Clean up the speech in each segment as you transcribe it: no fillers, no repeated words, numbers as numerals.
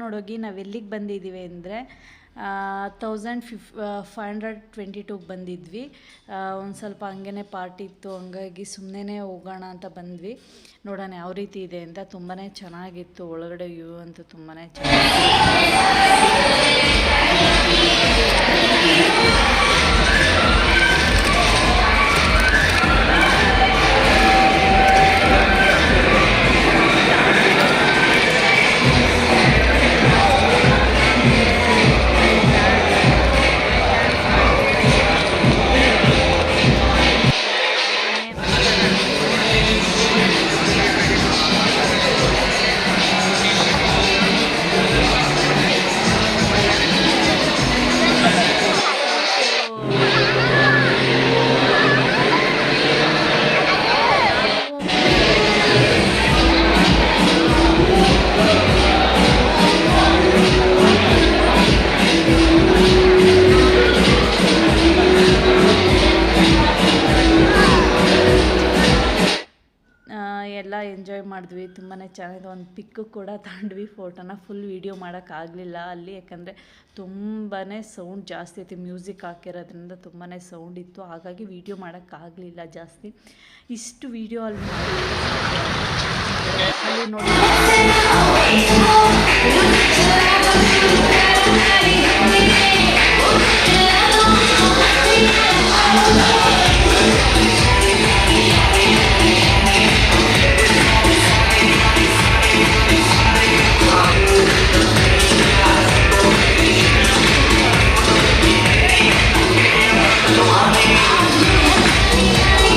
ನೋಡೋಗಿ ನಾವು ಎಲ್ಲಿಗೆ ಬಂದಿದ್ದೀವಿ ಅಂದರೆ 1522ಗೆ ಬಂದಿದ್ವಿ. ಒಂದು ಸ್ವಲ್ಪ ಹಂಗೇ ಪಾರ್ಟಿ ಇತ್ತು, ಹಂಗಾಗಿ ಸುಮ್ಮನೆ ಹೋಗೋಣ ಅಂತ ಬಂದ್ವಿ. ನೋಡೋಣ ಯಾವ ರೀತಿ ಇದೆ ಅಂತ. ತುಂಬಾ ಚೆನ್ನಾಗಿತ್ತು, ಒಳಗಡೆ ವ್ಯೂ ಅಂತೂ ತುಂಬಾ ಎಲ್ಲ ಎಂಜಾಯ್ ಮಾಡಿದ್ವಿ. ತುಂಬಾ ಚೆನ್ನಾಗಿದೆ. ಒಂದು ಪಿಕ್ಕು ಕೂಡ ತಗೊಂಡ್ವಿ, ಫೋಟೋನ ಫುಲ್ ವೀಡಿಯೋ ಮಾಡೋಕ್ಕಾಗಲಿಲ್ಲ ಅಲ್ಲಿ, ಯಾಕಂದರೆ ತುಂಬಾ ಸೌಂಡ್ ಜಾಸ್ತಿ ಇತ್ತು. ಮ್ಯೂಸಿಕ್ ಹಾಕಿರೋದ್ರಿಂದ ತುಂಬಾ ಸೌಂಡ್ ಇತ್ತು, ಹಾಗಾಗಿ ವೀಡಿಯೋ ಮಾಡೋಕ್ಕಾಗಲಿಲ್ಲ ಜಾಸ್ತಿ. ಇಷ್ಟು ವೀಡಿಯೋ ಅಲ್ಲಿ ನೋಡಿ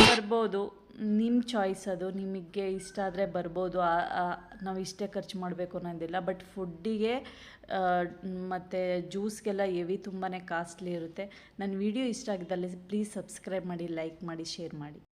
ಬರ್ಬೋದು. ನಿಮ್ಮ ಚಾಯ್ಸ್ ಅದು, ನಿಮಗೆ ಇಷ್ಟ ಆದರೆ ಬರ್ಬೋದು. ನಾವು ಇಷ್ಟೇ ಖರ್ಚು ಮಾಡಬೇಕು ಅನ್ನೋದಿಲ್ಲ. ಬಟ್ ಫುಡ್ಡಿಗೆ ಮತ್ತು ಜ್ಯೂಸ್ಗೆಲ್ಲ ಹೆವಿ ತುಂಬಾ ಕಾಸ್ಟ್ಲಿ ಇರುತ್ತೆ. ನನ್ನ ವಿಡಿಯೋ ಇಷ್ಟ ಆಗಿದ್ದಲ್ಲಿ ಪ್ಲೀಸ್ ಸಬ್ಸ್ಕ್ರೈಬ್ ಮಾಡಿ, ಲೈಕ್ ಮಾಡಿ, ಶೇರ್ ಮಾಡಿ.